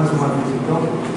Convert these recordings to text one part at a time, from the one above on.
mais uma vez então.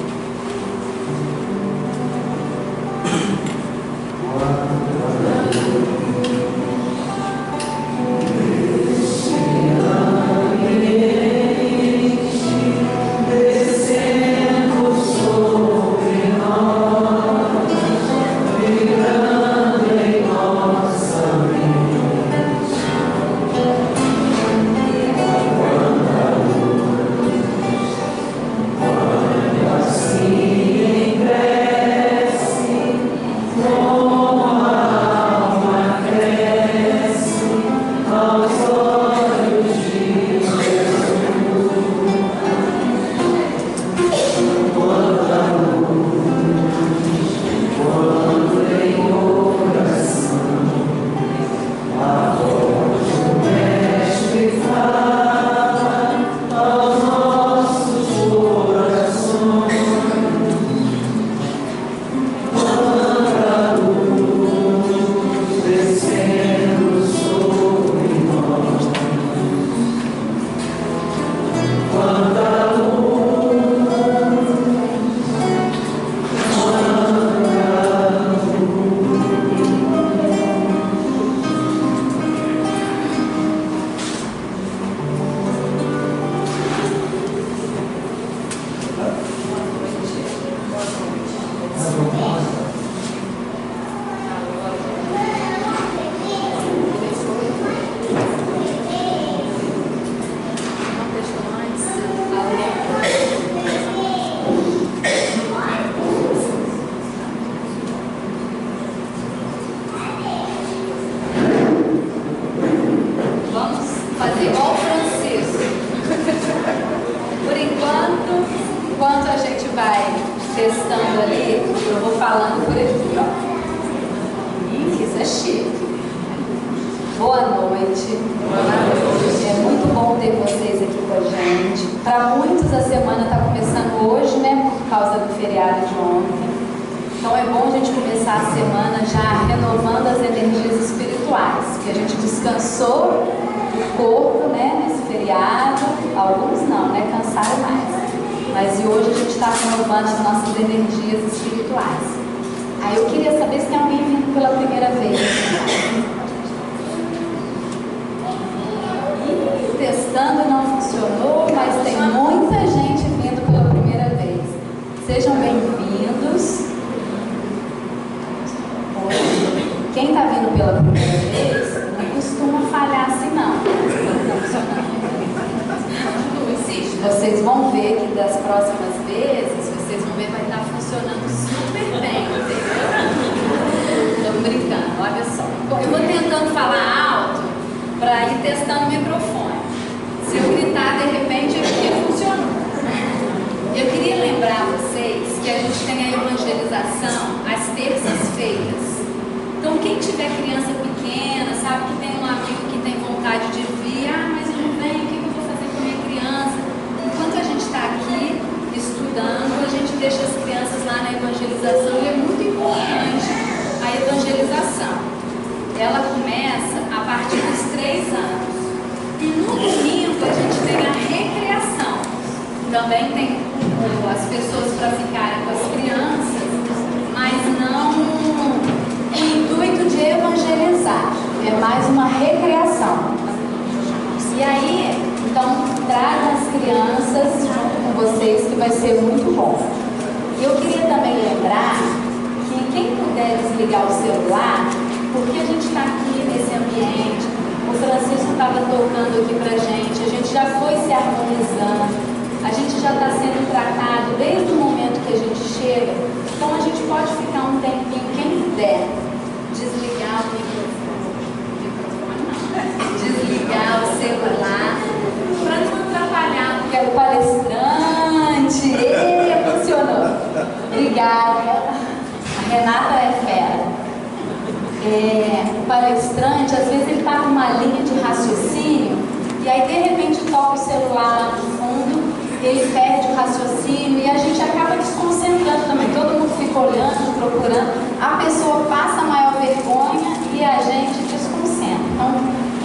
O palestrante, às vezes ele está com uma linha de raciocínio e aí de repente toca o celular no fundo, ele perde o raciocínio e a gente acaba desconcentrando também. Todo mundo fica olhando, procurando, a pessoa passa a maior vergonha e a gente desconcentra. Então,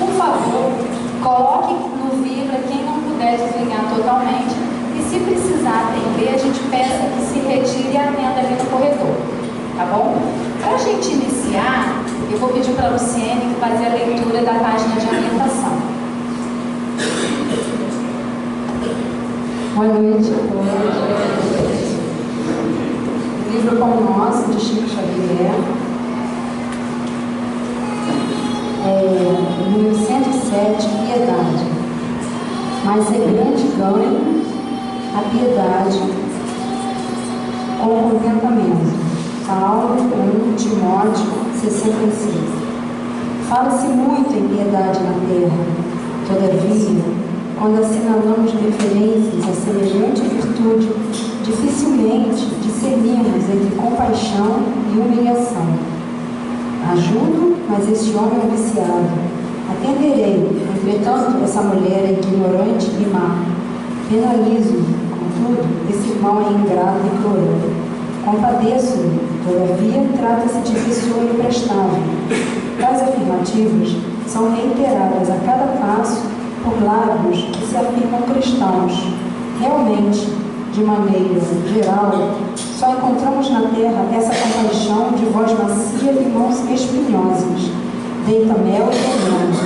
por favor, coloque no vibra quem não puder desligar totalmente e se precisar, tem Eu vou pedir para a Luciene fazer a leitura da página de orientação. Boa noite. O livro Pão Nosso, de Chico Xavier, número 107, Piedade. Mas é grande ganho a piedade com o contentamento. Paulo 1 Timóteo 66. Fala-se muito em piedade na terra. Todavia, quando assinalamos referências a semelhante virtude, dificilmente discernimos entre compaixão e humilhação. Ajudo, mas esse homem é um viciado. Atenderei, entretanto, essa mulher é ignorante e má. Penalizo, contudo, esse irmão é ingrato e cruel. Compadeço-me, todavia, trata-se de pessoa imprestável. Tais afirmativas são reiteradas a cada passo por lábios que se afirmam cristãos. Realmente, de maneira geral, só encontramos na terra essa compaixão de voz macia e mãos espinhosas. Deita mel e veneno,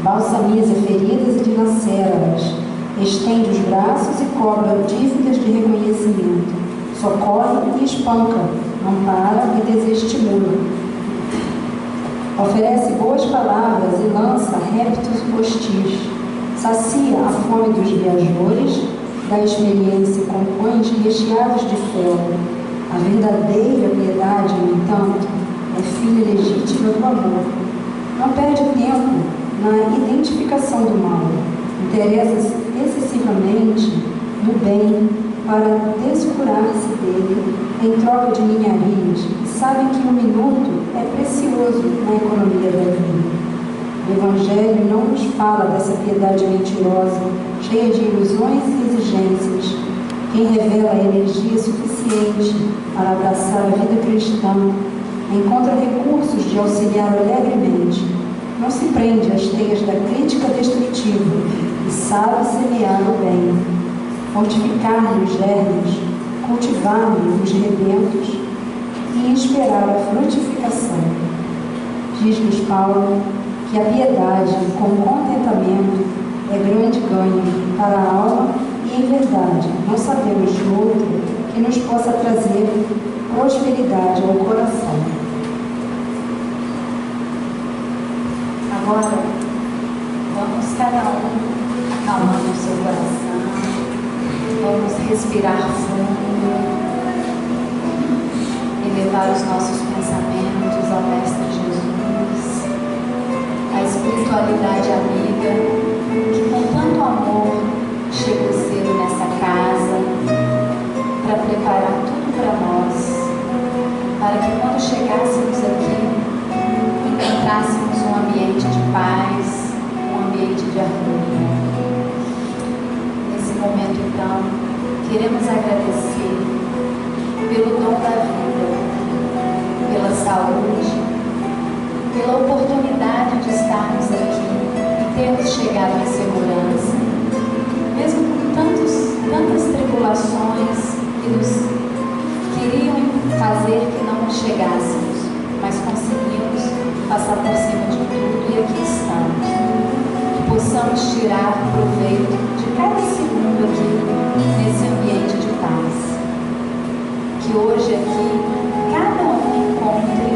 balsamiza feridas e dilacera-as, estende os braços e cobra dívidas de reconhecimento, socorre e espanca, ampara e desestimula, oferece boas palavras e lança reptos hostis, sacia a fome dos viajores, dá experiência com pães recheados de fel. A verdadeira piedade, no entanto, é filha legítima do amor. Não perde tempo na identificação do mal, interessa-se excessivamente no bem para descurar-se dele em troca de ninharias, e sabe que um minuto é precioso na economia da vida. O Evangelho não nos fala dessa piedade mentirosa, cheia de ilusões e exigências. Quem revela a energia suficiente para abraçar a vida cristã encontra recursos de auxiliar alegremente, não se prende às teias da crítica destrutiva e sabe semear o bem, fortificar-lhe os germes, cultivar-lhe os rebentos e esperar a frutificação. Diz-nos Paulo que a piedade com contentamento é grande ganho para a alma e, em verdade, não sabemos de outro que nos possa trazer prosperidade ao coração. Agora, vamos cada um acalmando o seu coração, vamos respirar fundo e levar os nossos pensamentos ao Mestre Jesus, a espiritualidade amiga que com tanto amor chegou cedo nessa casa para preparar tudo para nós, para que quando chegássemos aqui encontrássemos um ambiente de paz, um ambiente de harmonia. Nesse momento, então, queremos agradecer pelo dom da vida, pela saúde, pela oportunidade de estarmos aqui e termos chegado em segurança, mesmo com tantas tribulações que nos queriam fazer que não chegássemos, mas conseguimos passar por cima de tudo e aqui estamos. Que possamos tirar proveito de cada segundo aqui nesse ambiente de paz. Que hoje aqui cada um encontre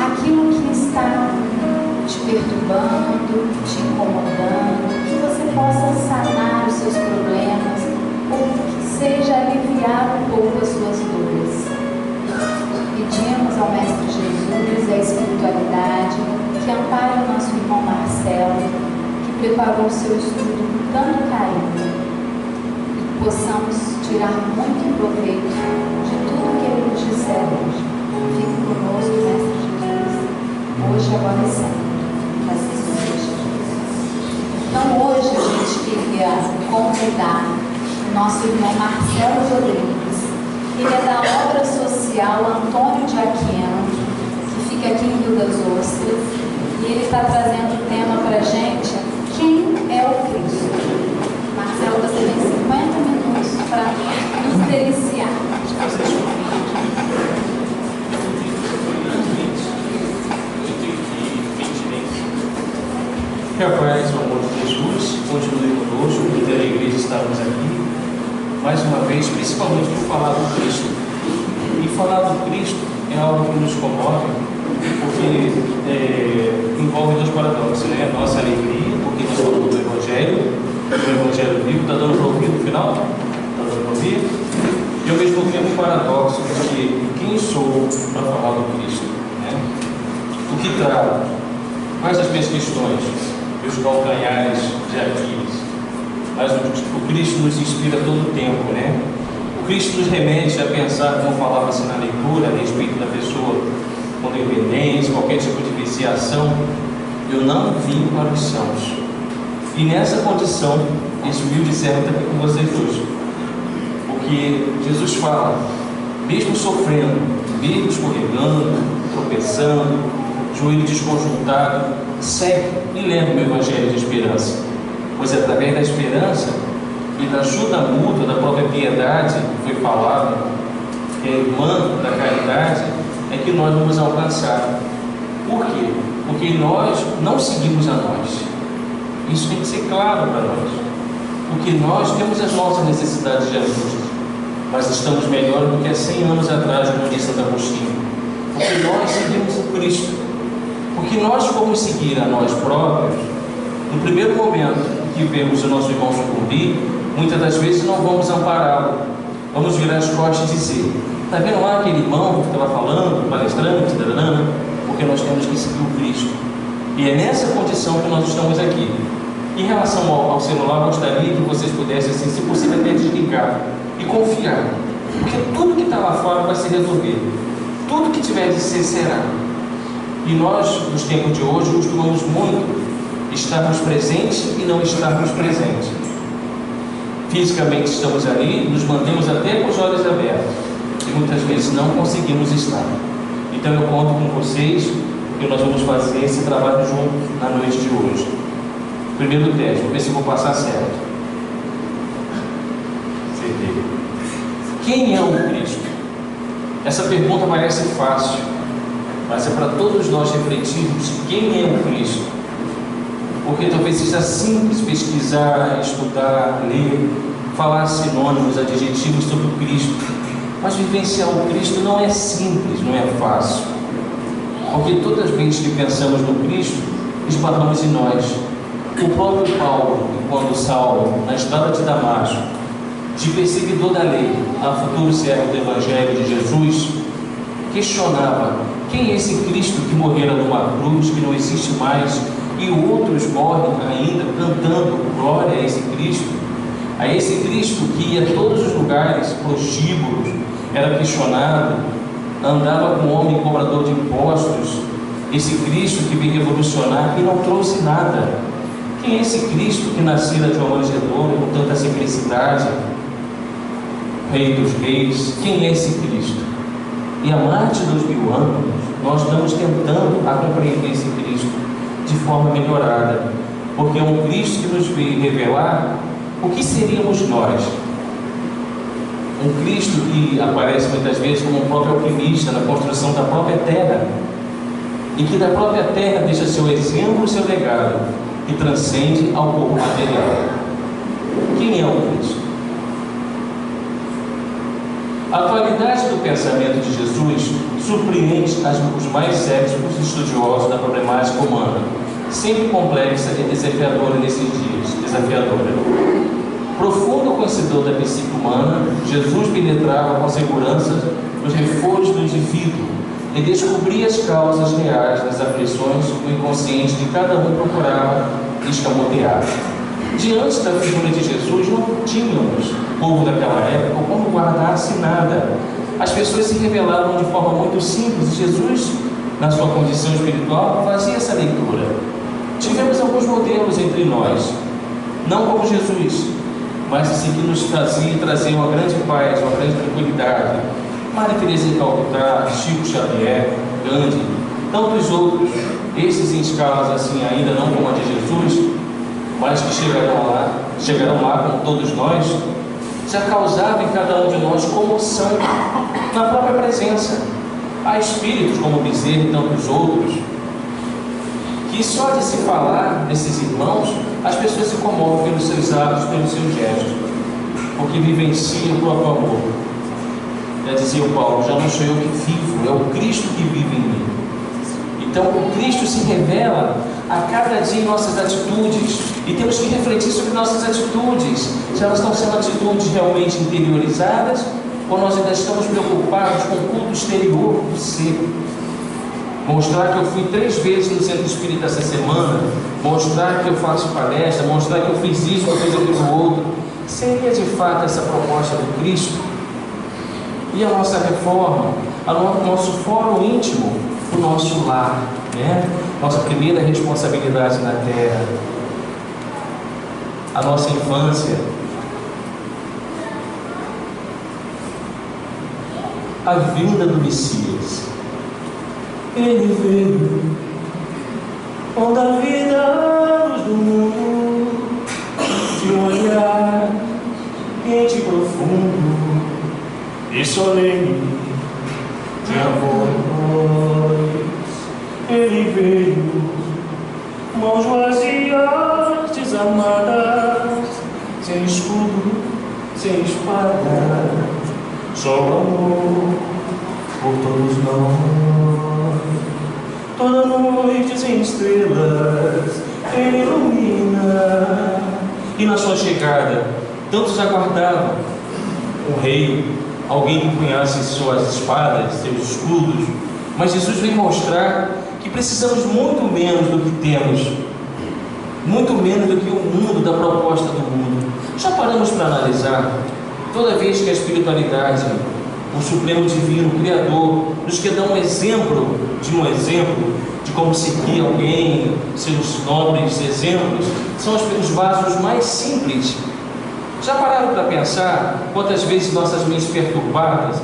aquilo que está te perturbando, te incomodando, que você possa sanar os seus problemas ou que seja aliviar um pouco as suas dores. Pedimos ao Mestre Jesus e à espiritualidade que ampare o nosso irmão Marcelo, que preparou o seu estudo com tanto carinho, e que possamos tirar muito proveito de tudo que ele nos disser hoje. Fique conosco, Mestre Jesus, hoje, agora e sempre. Assim seja. Então hoje a gente queria convidar o nosso irmão Marcelo Rodrigues. Ele é da obra social Antônio de Aquino, que fica aqui em Rio das Ostras, e ele está trazendo o tema para a gente: quem é o Cristo? Marcelo, você tem 50 minutos para nos deliciar. Que a paz e o amor de Jesus continue conosco, e da igreja estarmos aqui, mais uma vez, principalmente por falar do Cristo. E falar do Cristo é algo que nos comove, porque envolve dois paradoxos, né? A nossa alegria, porque nós falamos do Evangelho vivo. Está dando para ouvir no final? Está dando para ouvir? E ao mesmo tempo o paradoxo de quem sou para falar do Cristo, né? O que trago? Quais as minhas questões? Meus calcanhares de Aquiles. Mas o Cristo nos inspira todo o tempo, né? O Cristo nos remete a pensar, como falava-se na leitura, a respeito da pessoa com dependência, qualquer tipo de viciação. Eu não vim para os sãos. E nessa condição, esse humilde servo está aqui com vocês hoje. Porque Jesus fala, mesmo sofrendo, mesmo escorregando, tropeçando, joelho desconjuntado, segue e leva o meu evangelho de esperança. Pois é através da esperança e da ajuda mútua, da própria piedade que foi falada, que é irmã da caridade, é que nós vamos alcançar. Por quê? Porque nós não seguimos a nós. Isso tem que ser claro para nós. Porque nós temos as nossas necessidades de ajuda, mas estamos melhor do que há 100 anos atrás, como disse Santo Agostinho. Porque nós seguimos o Cristo. Porque nós formos seguir a nós próprios, no primeiro momento que vemos o nosso irmão sucumbir, muitas das vezes não vamos ampará-lo. Vamos virar as costas e dizer: está vendo lá aquele irmão que estava falando, palestrante, porque nós temos que seguir o Cristo. E é nessa condição que nós estamos aqui. Em relação ao celular, gostaria que vocês pudessem, assim, se possível, até desligar e confiar, porque tudo que está lá fora vai se resolver. Tudo que tiver de ser, será. E nós, nos tempos de hoje, costumamos muito estarmos presentes e não estarmos presentes. Fisicamente estamos ali, nos mantemos até com os olhos abertos, e muitas vezes não conseguimos estar. Então eu conto com vocês, que nós vamos fazer esse trabalho junto na noite de hoje. Primeiro teste, vou ver se vou passar certo. Acertei. Quem é o Cristo? Essa pergunta parece fácil, mas é para todos nós refletirmos quem é o Cristo. Porque talvez seja simples pesquisar, estudar, ler, falar sinônimos, adjetivos sobre o Cristo, mas vivenciar o Cristo não é simples, não é fácil. Porque todas as vezes que pensamos no Cristo, esbarramos em nós. O próprio Paulo, quando Saulo, na estrada de Damasco, de perseguidor da lei a futuro servo do Evangelho de Jesus, questionava: quem é esse Cristo que morrera numa cruz, que não existe mais, e outros morrem ainda cantando glória a esse Cristo? A esse Cristo que ia a todos os lugares, prostíbulos, era questionado, andava com um homem cobrador de impostos. Esse Cristo que veio revolucionar e não trouxe nada. Quem é esse Cristo que nascera de uma manjedoura com tanta simplicidade? Rei dos reis, quem é esse Cristo? E há mais de 2000 anos, nós estamos tentando a compreender esse Cristo de forma melhorada, porque é um Cristo que nos veio revelar o que seríamos nós. Um Cristo que aparece muitas vezes como um próprio alquimista na construção da própria terra, e que da própria terra deixa seu exemplo, seu legado, que transcende ao corpo material. Quem é o Cristo? A atualidade do pensamento de Jesus surpreende os mais céticos estudiosos da problemática humana, sempre complexa e desafiadora nesses dias. Profundo conhecedor da psique humana, Jesus penetrava com segurança nos reforços do indivíduo e descobria as causas reais das aflições que o inconsciente de cada um procurava escamotear. Diante da figura de Jesus, não tínhamos, povo daquela época, como guardar-se nada. As pessoas se revelavam de forma muito simples, e Jesus, na sua condição espiritual, fazia essa leitura. Tivemos alguns modelos entre nós, não como Jesus, mas assim que nos trazia uma grande paz, uma grande tranquilidade. Maria Teresa de Calcutá, Chico Xavier, Gandhi, tantos outros, esses em escalas assim ainda não como a de Jesus, mas que chegarão lá como todos nós, já causava em cada um de nós comoção na própria presença. Há espíritos como Bezerra e tantos outros que só de se falar desses irmãos, as pessoas se comovem pelos seus atos, pelos seus gestos, porque vivenciam o próprio amor. Já dizia o Paulo, já não sou eu que vivo, é o Cristo que vive em mim. Então o Cristo se revela a cada dia em nossas atitudes, e temos que refletir sobre nossas atitudes, se elas estão sendo atitudes realmente interiorizadas, ou nós ainda estamos preocupados com o culto exterior do ser. Mostrar que eu fui 3 vezes no centro espírita essa semana, mostrar que eu faço palestra, mostrar que eu fiz isso, que eu fiz aquilo outro. Seria de fato essa proposta do Cristo? E a nossa reforma, o nosso fórum íntimo, o nosso lar, né? Nossa primeira responsabilidade na terra, a nossa infância, a vinda do Messias. Ele veio com a vida luz do mundo, de um olhar quente e profundo e solene de amor. Ele veio, mãos vazias, desarmadas, sem escudo, sem espada, só amor por todos nós. Toda noite sem estrelas Ele ilumina. E na sua chegada, tantos aguardavam um rei, alguém que empunhasse suas espadas, seus escudos. Mas Jesus vem mostrar que precisamos muito menos do que temos, muito menos do que o mundo, da proposta do mundo. Já paramos para analisar, toda vez que a espiritualidade, o Supremo Divino, o Criador, nos quer dar um exemplo de como seguir alguém, seus nobres exemplos, são os vasos mais simples. Já pararam para pensar quantas vezes nossas mentes perturbadas,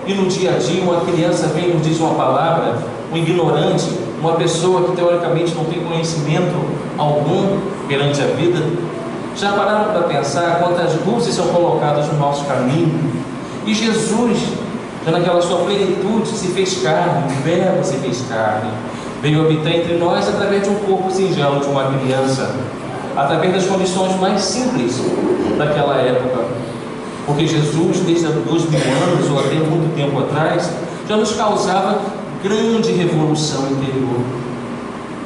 e no dia a dia uma criança vem e nos diz uma palavra, um ignorante, uma pessoa que teoricamente não tem conhecimento algum perante a vida? Já pararam para pensar quantas luzes são colocadas no nosso caminho? E Jesus, já naquela sua plenitude, se fez carne, o Verbo se fez carne, veio habitar entre nós através de um corpo singelo de uma criança, através das condições mais simples daquela época. Porque Jesus, desde há 2000 anos, ou até muito tempo atrás, já nos causava grande revolução interior.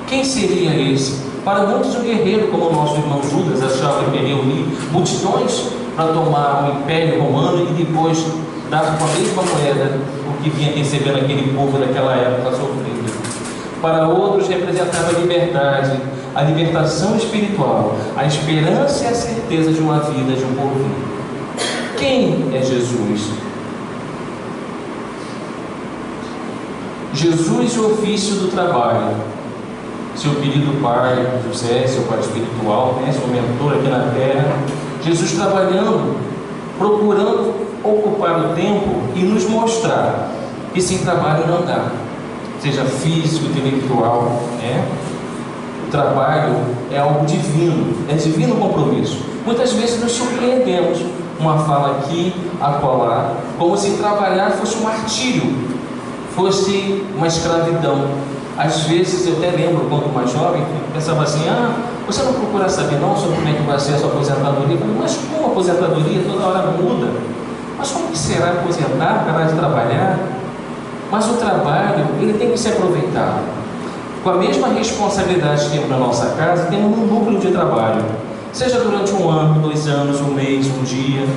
Quem seria esse? Para muitos, um guerreiro como o nosso irmão Judas achava que ia reunir multidões para tomar o Império Romano e depois dar com a mesma moeda o que vinha recebendo aquele povo daquela época sofrendo. Para outros, representava a liberdade, a libertação espiritual, a esperança e a certeza de uma vida, de um porvir. Quem é Jesus? Jesus e o ofício do trabalho. Seu querido pai José, seu pai espiritual, né, seu mentor aqui na terra. Jesus trabalhando, procurando ocupar o tempo e nos mostrar que sem trabalho não dá, seja físico, intelectual, né? O trabalho é algo divino, é divino compromisso. Muitas vezes nos surpreendemos, uma fala aqui, acolá, como se trabalhar fosse um martírio, fosse uma escravidão. Às vezes, eu até lembro, quando mais jovem, pensava assim, você não procura saber não sobre como é que vai ser a sua aposentadoria? Eu falei, mas como aposentadoria? Toda hora muda. Mas como que será aposentar, parar de trabalhar? Mas o trabalho, ele tem que ser aproveitado. Com a mesma responsabilidade que temos na nossa casa, temos um núcleo de trabalho. Seja durante 1 ano, 2 anos, 1 mês, 1 dia.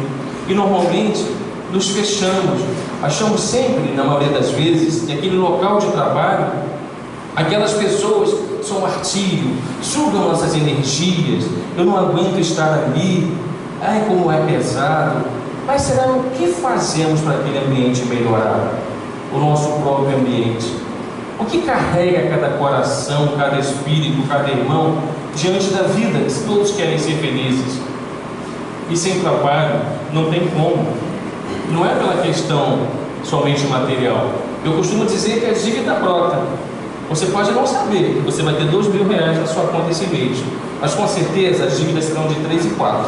E normalmente, nos fechamos. Achamos sempre, na maioria das vezes, que aquele local de trabalho, aquelas pessoas são um martírio, sugam nossas energias, eu não aguento estar ali, ai como é pesado. Mas será o que fazemos para aquele ambiente melhorar? O nosso próprio ambiente. O que carrega cada coração, cada espírito, cada irmão diante da vida, se todos querem ser felizes? E sem trabalho não tem como. Não é pela questão somente material. Eu costumo dizer que a dívida brota. Você pode não saber que você vai ter R$2.000 na sua conta esse mês, mas com certeza as dívidas serão de 3 e 4.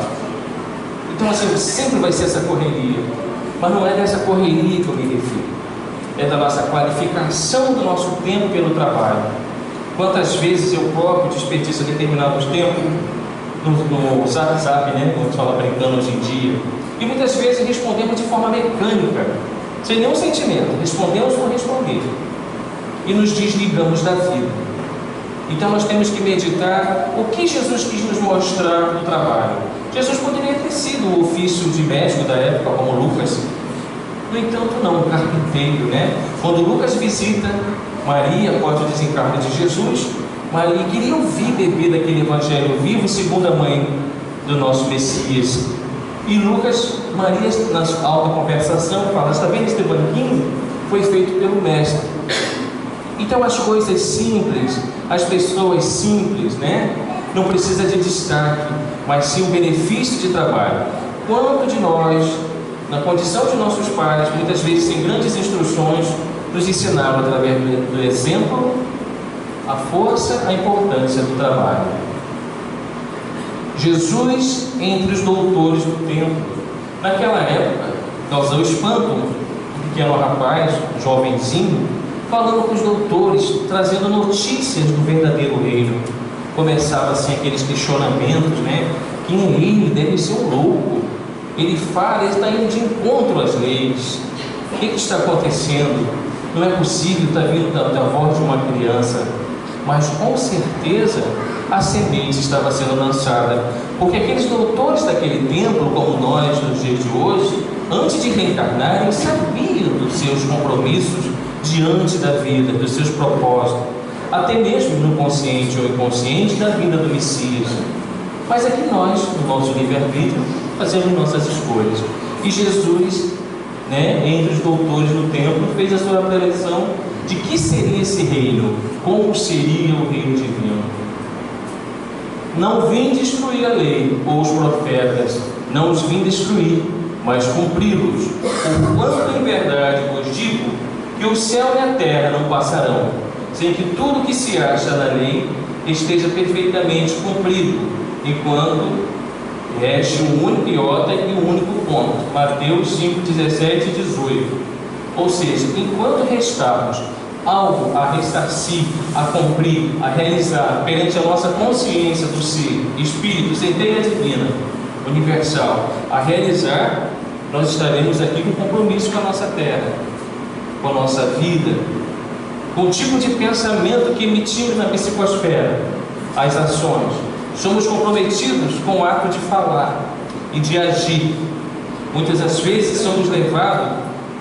Então assim, sempre vai ser essa correria. Mas não é dessa correria que eu me refiro. É da nossa qualificação do nosso tempo pelo trabalho. Quantas vezes eu próprio desperdiço determinados tempos no zap, né? Como a gente fala brincando hoje em dia. E muitas vezes respondemos de forma mecânica, sem nenhum sentimento. Respondemos por responder. E nos desligamos da vida. Então nós temos que meditar o que Jesus quis nos mostrar no trabalho. Jesus poderia ter sido o ofício de médico da época, como Lucas. No entanto, não, o carpinteiro, né? Quando Lucas visita Maria após o desencarne de Jesus, Maria queria ouvir beber daquele evangelho vivo, segundo a mãe do nosso Messias. E Lucas, Maria, na alta conversação, fala: está vendo este banquinho? Foi feito pelo Mestre. Então as coisas simples, as pessoas simples, né? Não precisa de destaque, mas sim o benefício de trabalho. Quanto de nós, na condição de nossos pais, muitas vezes sem grandes instruções, nos ensinaram através do exemplo, a força, a importância do trabalho. Jesus entre os doutores do templo. Naquela época, causou espanto um pequeno rapaz, um jovenzinho, falando com os doutores, trazendo notícias do verdadeiro reino. Começava assim aqueles questionamentos, né? Quem é ele? Deve ser um louco. Ele fala, ele está indo de encontro às leis. O que está acontecendo? Não é possível estar vindo da voz de uma criança. Mas com certeza a semente estava sendo lançada, porque aqueles doutores daquele templo, como nós nos dias de hoje, antes de reencarnarem, sabiam dos seus compromissos diante da vida, dos seus propósitos, até mesmo no consciente ou inconsciente da vida do Messias. Mas aqui nós, no nosso livre-arbítrio, fazemos nossas escolhas. E Jesus, né, entre os doutores do templo, fez a sua preleção de que seria esse reino, como seria o reino divino. Não vim destruir a lei ou os profetas, não os vim destruir, mas cumpri-los. Porquanto em verdade vos digo que o céu e a terra não passarão, sem que tudo que se acha na lei esteja perfeitamente cumprido, enquanto reste um único iota e um único ponto. Mateus 5, 17 e 18. Ou seja, enquanto restarmos algo a ressarcir, a cumprir, a realizar perante a nossa consciência do ser, espírito, centelha divina, universal, a realizar, nós estaremos aqui com compromisso com a nossa terra, com a nossa vida, com o tipo de pensamento que emitimos na psicosfera, as ações. Somos comprometidos com o ato de falar e de agir. Muitas das vezes somos levados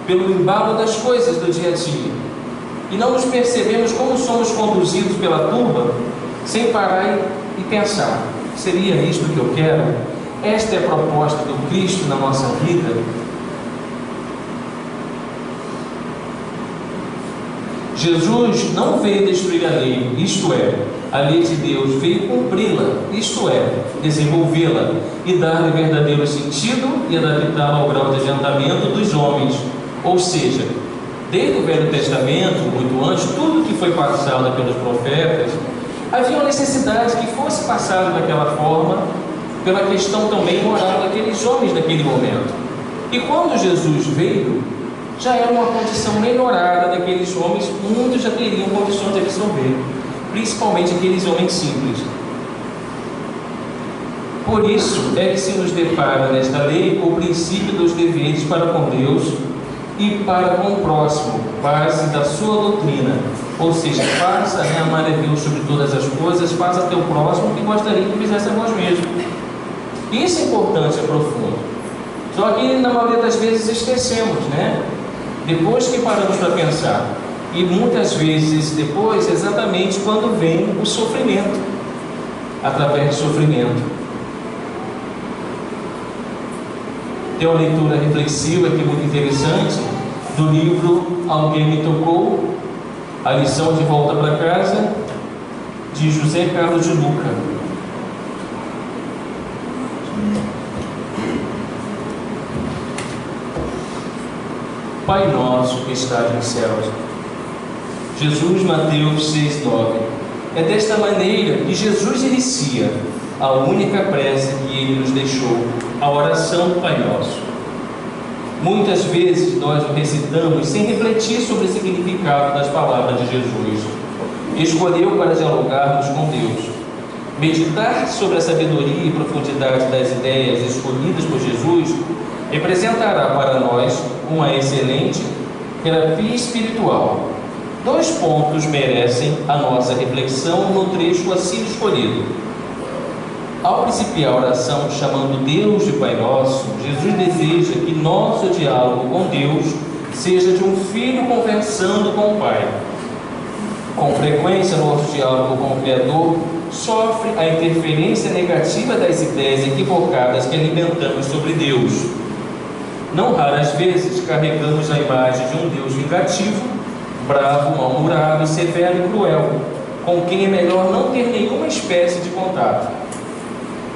pelo embalo das coisas do dia a dia e não nos percebemos como somos conduzidos pela turba sem parar e pensar: seria isto que eu quero? Esta é a proposta do Cristo na nossa vida? Jesus não veio destruir a lei, isto é, a lei de Deus, veio cumpri-la, isto é, desenvolvê-la e dar-lhe verdadeiro sentido e adaptá-la ao grau de adiantamento dos homens. Ou seja, desde o Velho Testamento, muito antes, tudo que foi passado pelos profetas, havia uma necessidade que fosse passado daquela forma, pela questão também moral daqueles homens naquele momento. E quando Jesus veio, já era uma condição melhorada daqueles homens, muitos já teriam condições de absorver, principalmente aqueles homens simples. Por isso é que se nos depara nesta lei o princípio dos deveres para com Deus e para com o próximo, base da sua doutrina. Ou seja, faça a amar a Deus sobre todas as coisas, faça a teu próximo que gostaria que fizesse a vós mesmo. Isso é importante, é profundo. Só que na maioria das vezes esquecemos, né? Depois que paramos para pensar. E muitas vezes depois, exatamente quando vem o sofrimento, através do sofrimento. Tem uma leitura reflexiva aqui muito interessante do livro Alguém Me Tocou, a lição de volta para casa, de José Carlos de Luca. Pai nosso que estás nos céus. Jesus, Mateus 6,9. É desta maneira que Jesus inicia a única prece que Ele nos deixou, a oração do Pai Nosso. Muitas vezes nós o recitamos sem refletir sobre o significado das palavras de Jesus. escolheu para dialogarmos com Deus. Meditar sobre a sabedoria e profundidade das ideias escolhidas por Jesus representará para nós uma excelente terapia espiritual. 2 pontos merecem a nossa reflexão no trecho assim escolhido. Ao principiar a oração chamando Deus de Pai Nosso, Jesus deseja que nosso diálogo com Deus seja de um filho conversando com o Pai. Com frequência, nosso diálogo com o Criador sofre a interferência negativa das ideias equivocadas que alimentamos sobre Deus. Não raras vezes carregamos a imagem de um Deus vingativo, bravo, mal-humorado, severo e cruel, com quem é melhor não ter nenhuma espécie de contato.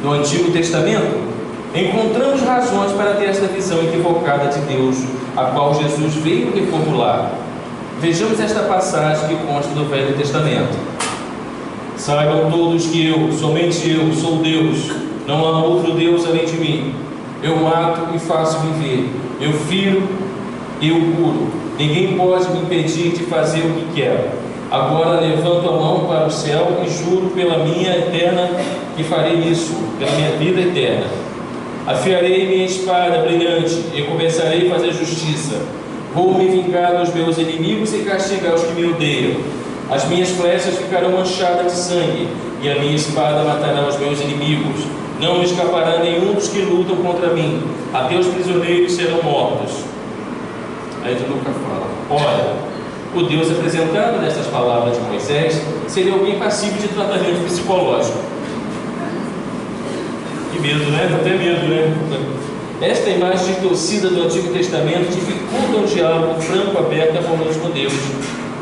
No Antigo Testamento, encontramos razões para ter esta visão equivocada de Deus, a qual Jesus veio reformular. Vejamos esta passagem que consta do Velho Testamento. Saibam todos que eu, somente eu, sou Deus, não há outro Deus além de mim. Eu mato e faço viver, eu firo e eu curo. Ninguém pode me impedir de fazer o que quero. Agora levanto a mão para o céu e juro pela minha eterna que farei isso, pela minha vida eterna. Afiarei minha espada brilhante e começarei a fazer justiça. Vou me vingar dos meus inimigos e castigar os que me odeiam. As minhas flechas ficarão manchadas de sangue e a minha espada matará os meus inimigos. Não escapará nenhum dos que lutam contra mim. Até os prisioneiros serão mortos. Aí de Lucas fala: ora, o Deus apresentado nestas palavras de Moisés seria alguém passível de tratamento psicológico. Que medo, né? Até medo, né? Esta imagem distorcida do Antigo Testamento dificulta um diálogo franco, aberto e amoroso com Deus.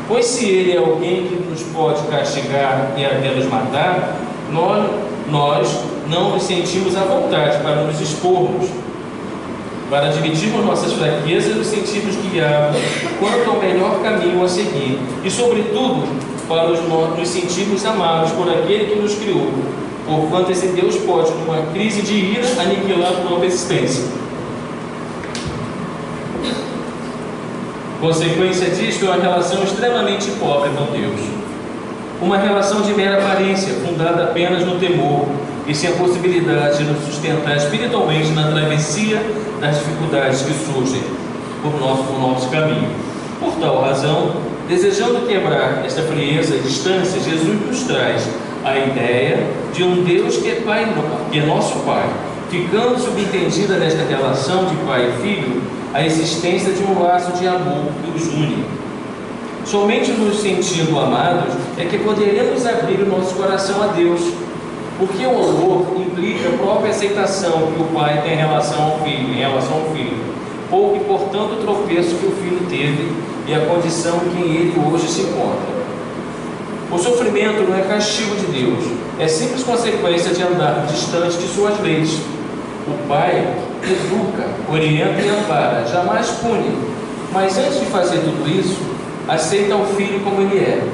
Pois se Ele é alguém que nos pode castigar e até nos matar, nós não nos sentimos à vontade para nos expormos, para admitirmos nossas fraquezas e nos sentirmos guiados quanto ao melhor caminho a seguir e, sobretudo, para nos sentirmos amados por aquele que nos criou, porquanto esse Deus pode, numa crise de ira, aniquilar a própria existência. Consequência disto é uma relação extremamente pobre com Deus. Uma relação de mera aparência, fundada apenas no temor e sem a possibilidade de nos sustentar espiritualmente na travessia das dificuldades que surgem por nosso caminho. Por tal razão, desejando quebrar esta frieza e distância, Jesus nos traz a ideia de um Deus que é nosso Pai, ficando subentendida nesta relação de pai e filho a existência de um laço de amor que os une. Somente nos sentindo amados é que poderemos abrir o nosso coração a Deus, porque o amor implica a própria aceitação que o pai tem em relação ao filho, pouco importando o tropeço que o filho teve e a condição em que ele hoje se encontra. O sofrimento não é castigo de Deus, é simples consequência de andar distante de suas leis. O pai educa, orienta e ampara, jamais pune, mas antes de fazer tudo isso, aceita o filho como ele é.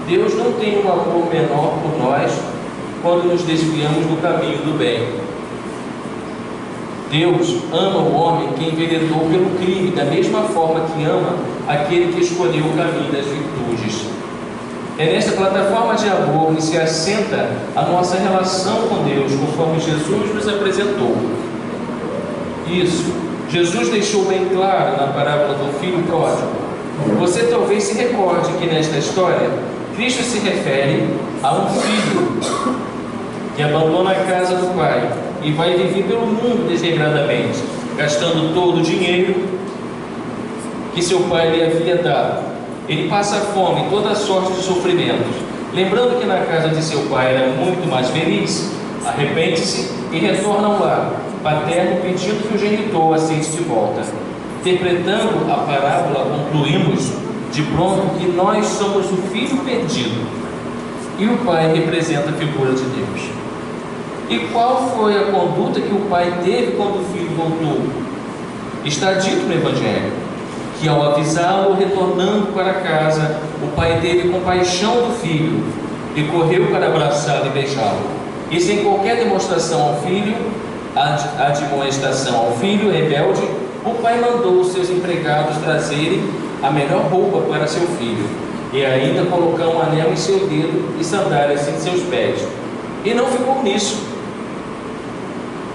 Deus não tem um amor menor por nós quando nos desviamos do caminho do bem. Deus ama o homem que enveredou pelo crime, da mesma forma que ama aquele que escolheu o caminho das virtudes. É nesta plataforma de amor que se assenta a nossa relação com Deus, conforme Jesus nos apresentou. Isso, Jesus deixou bem claro na parábola do filho pródigo. Você talvez se recorde que nesta história, Cristo se refere a um filho que abandona a casa do pai e vai viver pelo mundo desregradamente, gastando todo o dinheiro que seu pai lhe havia dado. Ele passa fome e toda sorte de sofrimentos. Lembrando que na casa de seu pai era muito mais feliz, arrepende-se e retorna ao lar paterno, pedindo que o genitor aceite de volta. Interpretando a parábola, concluímos de pronto que nós somos o filho perdido e o pai representa a figura de Deus. E qual foi a conduta que o pai teve quando o filho voltou? Está dito no Evangelho que, ao avisá-lo retornando para casa, o pai teve compaixão do filho e correu para abraçá-lo e beijá-lo. E sem qualquer demonstração ao filho, admoestação ao filho rebelde, o pai mandou os seus empregados trazerem a melhor roupa para seu filho e ainda colocar um anel em seu dedo e sandálias em seus pés. E não ficou nisso.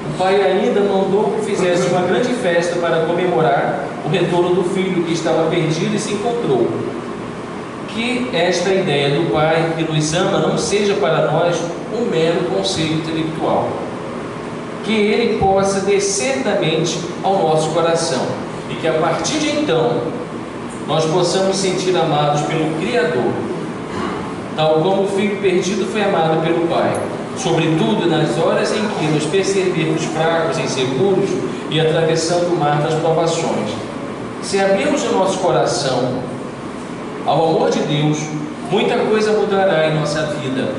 O pai ainda mandou que fizesse uma grande festa para comemorar o retorno do filho que estava perdido e se encontrou. Que esta ideia do pai que nos ama não seja para nós um mero conselho intelectual. Que ele possa descer da mente ao nosso coração e que a partir de então nós possamos sentir amados pelo Criador, tal como o filho perdido foi amado pelo pai, sobretudo nas horas em que nos percebermos fracos, inseguros e atravessando o mar das provações. Se abrirmos o nosso coração ao amor de Deus, muita coisa mudará em nossa vida,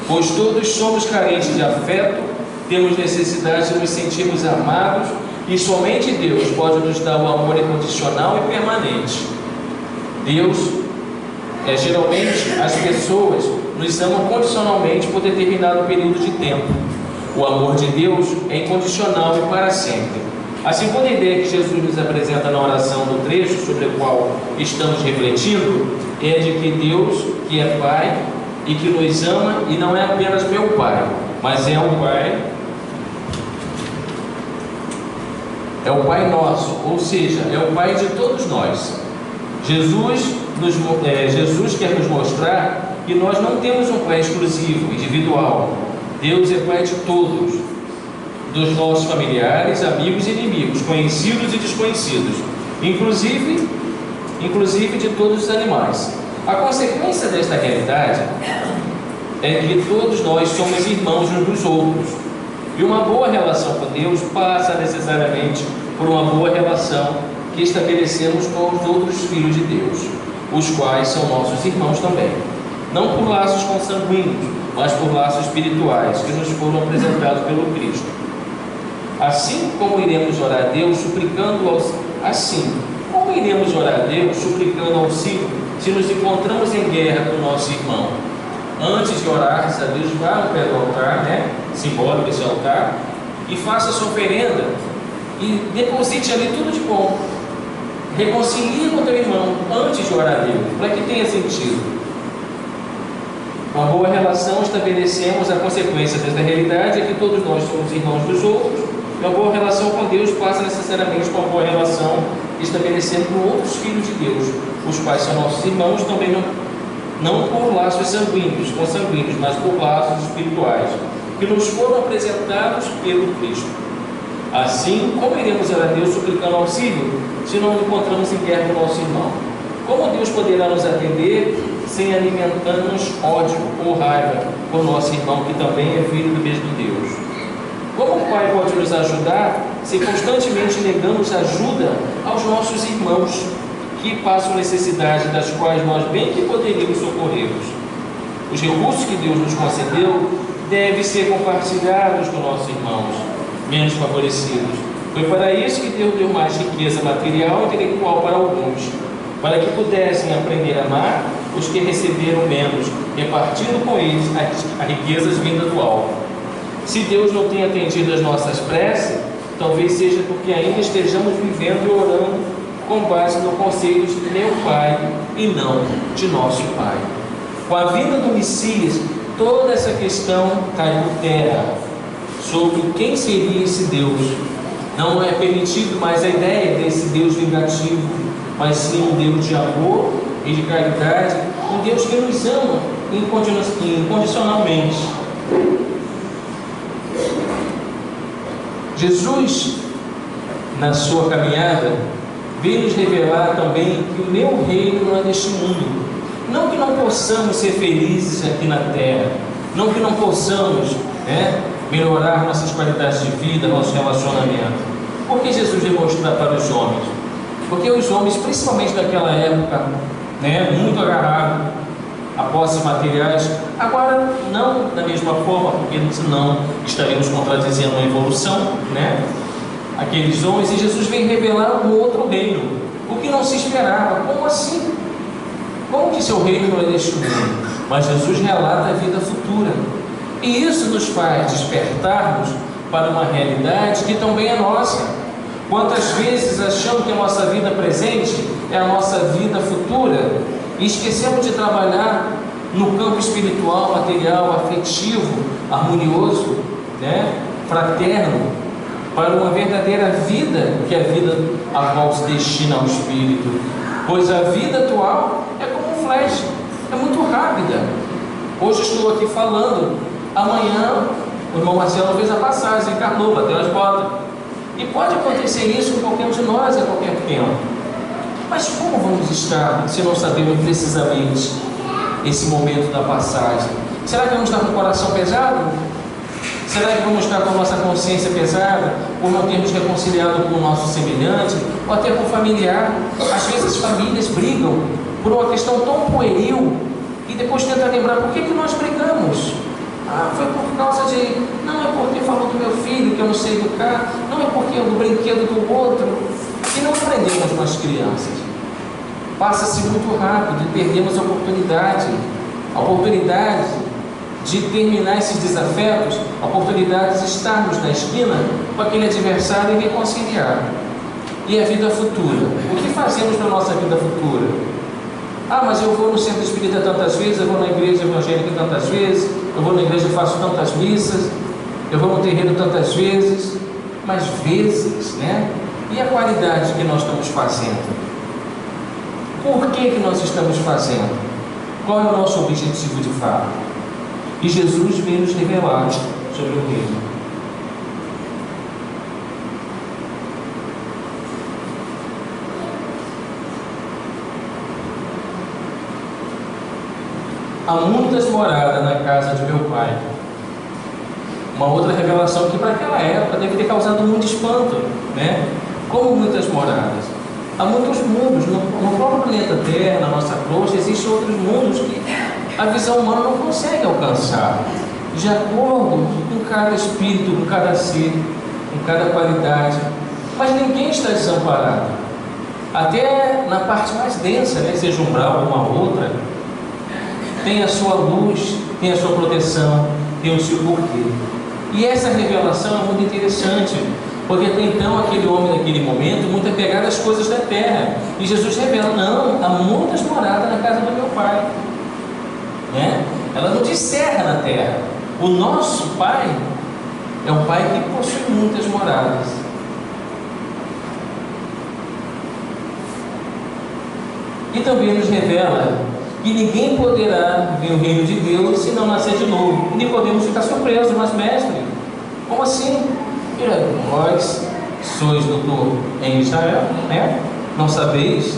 pois todos somos carentes de afeto, temos necessidade de nos sentirmos amados, e somente Deus pode nos dar o amor incondicional e permanente. Deus, geralmente, as pessoas nos amam condicionalmente por determinado período de tempo. O amor de Deus é incondicional e para sempre. A segunda ideia que Jesus nos apresenta na oração do trecho sobre o qual estamos refletindo é de que Deus, que é Pai e que nos ama, e não é apenas meu Pai, mas é o Pai nosso, ou seja, é o Pai de todos nós. Jesus quer nos mostrar que nós não temos um Pai exclusivo, individual. Deus é Pai de todos, dos nossos familiares, amigos e inimigos, conhecidos e desconhecidos, inclusive de todos os animais. A consequência desta realidade é que todos nós somos irmãos uns dos outros, e uma boa relação com Deus passa necessariamente por uma boa relação que estabelecemos com os outros filhos de Deus, os quais são nossos irmãos também, não por laços consanguíneos, mas por laços espirituais que nos foram apresentados pelo Cristo. Assim como iremos orar a Deus suplicando auxílio se nos encontramos em guerra com o nosso irmão? Antes de orar a Deus, vá ao pé do altar, simbólico esse altar, e faça a sua oferenda e deposite ali tudo de bom. Reconcilie com o teu irmão antes de orar a Deus, para que tenha sentido. Uma boa relação estabelecemos, a consequência desta realidade é que todos nós somos irmãos dos outros. Uma boa relação com Deus passa necessariamente por uma boa relação estabelecendo com outros filhos de Deus, os quais são nossos irmãos, também não por laços consanguíneos, mas por laços espirituais, que nos foram apresentados pelo Cristo. Assim, como iremos orar a Deus suplicando auxílio, se não nos encontramos em guerra com o nosso irmão? Como Deus poderá nos atender sem alimentarmos ódio ou raiva por nosso irmão, que também é filho do mesmo Deus? Como o Pai pode nos ajudar se constantemente negamos ajuda aos nossos irmãos que passam necessidade, das quais nós bem que poderíamos socorrê-los? Os recursos que Deus nos concedeu devem ser compartilhados com nossos irmãos menos favorecidos. Foi para isso que Deus deu mais riqueza material e intelectual para alguns, para que pudessem aprender a amar os que receberam menos, repartindo com eles as riquezas vindas do alto. Se Deus não tem atendido as nossas preces, talvez seja porque ainda estejamos vivendo e orando com base no conceito de meu Pai e não de nosso Pai. Com a vinda do Messias, toda essa questão cai por terra sobre quem seria esse Deus. Não é permitido mais a ideia desse Deus vingativo, mas sim um Deus de amor e de caridade, um Deus que nos ama incondicionalmente. Jesus, na sua caminhada, veio nos revelar também que o meu reino não é deste mundo. Não que não possamos ser felizes aqui na terra, não que não possamos melhorar nossas qualidades de vida, nosso relacionamento. Por que Jesus veio mostrar para os homens? Porque os homens, principalmente naquela época, muito agarrados a posses materiais, agora não da mesma forma, porque senão estaríamos contradizendo a evolução, aqueles homens, e Jesus vem revelar um outro reino, o que não se esperava. Como assim? Como que seu reino não é deste mundo? Mas Jesus relata a vida futura, e isso nos faz despertarmos para uma realidade que também é nossa. Quantas vezes achamos que a nossa vida presente é a nossa vida futura, e esquecemos de trabalhar no campo espiritual, material, afetivo, harmonioso, né? Fraterno, para uma verdadeira vida, que é a vida a qual se destina ao espírito. Pois a vida atual é como um flash, é muito rápida. Hoje estou aqui falando, amanhã o irmão Marcelo fez a passagem, encarnou, bateu as botas. E pode acontecer isso com qualquer um de nós a qualquer tempo. Mas como vamos estar se não sabemos precisamente esse momento da passagem? Será que vamos estar com o coração pesado? Será que vamos estar com a nossa consciência pesada por não termos reconciliado com o nosso semelhante ou até com o familiar? Às vezes as famílias brigam por uma questão tão pueril e depois tentam lembrar por que nós brigamos. Ah, foi por causa de... Não, é porque falou do meu filho que eu não sei educar. Não, é porque do brinquedo do outro. E não aprendemos com as crianças. Passa-se muito rápido e perdemos a oportunidade de terminar esses desafetos, a oportunidade de estarmos na esquina com aquele adversário e reconciliar. E a vida futura? O que fazemos para a nossa vida futura? Ah, mas eu vou no centro espírita tantas vezes, eu vou na igreja evangélica tantas vezes, eu vou na igreja e faço tantas missas, eu vou no terreiro tantas vezes, mas vezes, né? E a qualidade que nós estamos fazendo? Por que nós estamos fazendo? Qual é o nosso objetivo de fato? E Jesus veio nos revelar sobre o reino. Há muitas moradas na casa de meu pai. Uma outra revelação que para aquela época deve ter causado muito espanto, né? Como muitas moradas. Há muitos mundos, no próprio planeta Terra, na nossa crosta, existem outros mundos que a visão humana não consegue alcançar, de acordo com cada espírito, com cada ser, com cada qualidade. Mas ninguém está desamparado. Até na parte mais densa, né? Seja umbral ou uma outra, tem a sua luz, tem a sua proteção, tem o seu porquê. E essa revelação é muito interessante, porque até então aquele homem naquele momento muito apegado às coisas da terra, e Jesus revela: não, há muitas moradas na casa do meu pai, né? Ela não descerra na terra. O nosso pai é um pai que possui muitas moradas. E também nos revela que ninguém poderá ver o reino de Deus se não nascer de novo. E nem podemos ficar surpresos, mas mestre, como assim? Vós sois doutor em Israel, né? Não sabeis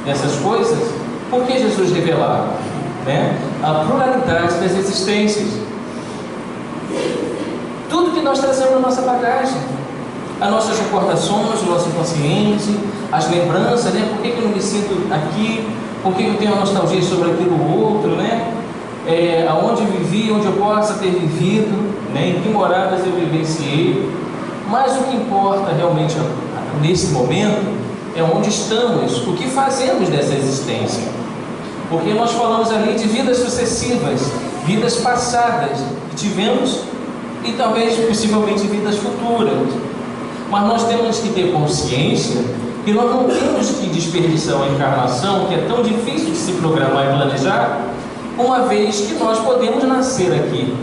dessas coisas? Por que Jesus revelava, né? A pluralidade das existências. Tudo que nós trazemos na nossa bagagem, as nossas recordações, o nosso inconsciente, as lembranças, né? Por que eu não me sinto aqui? Por que eu tenho a nostalgia sobre aquilo outro, né? Aonde vivi, onde eu possa ter vivido, né? Em que moradas eu vivenciei. Mas o que importa realmente nesse momento é onde estamos, o que fazemos dessa existência. Porque nós falamos ali de vidas sucessivas, vidas passadas que tivemos e talvez possivelmente vidas futuras. Mas nós temos que ter consciência que nós não temos que desperdiçar a encarnação, que é tão difícil de se programar e planejar, uma vez que nós podemos nascer aqui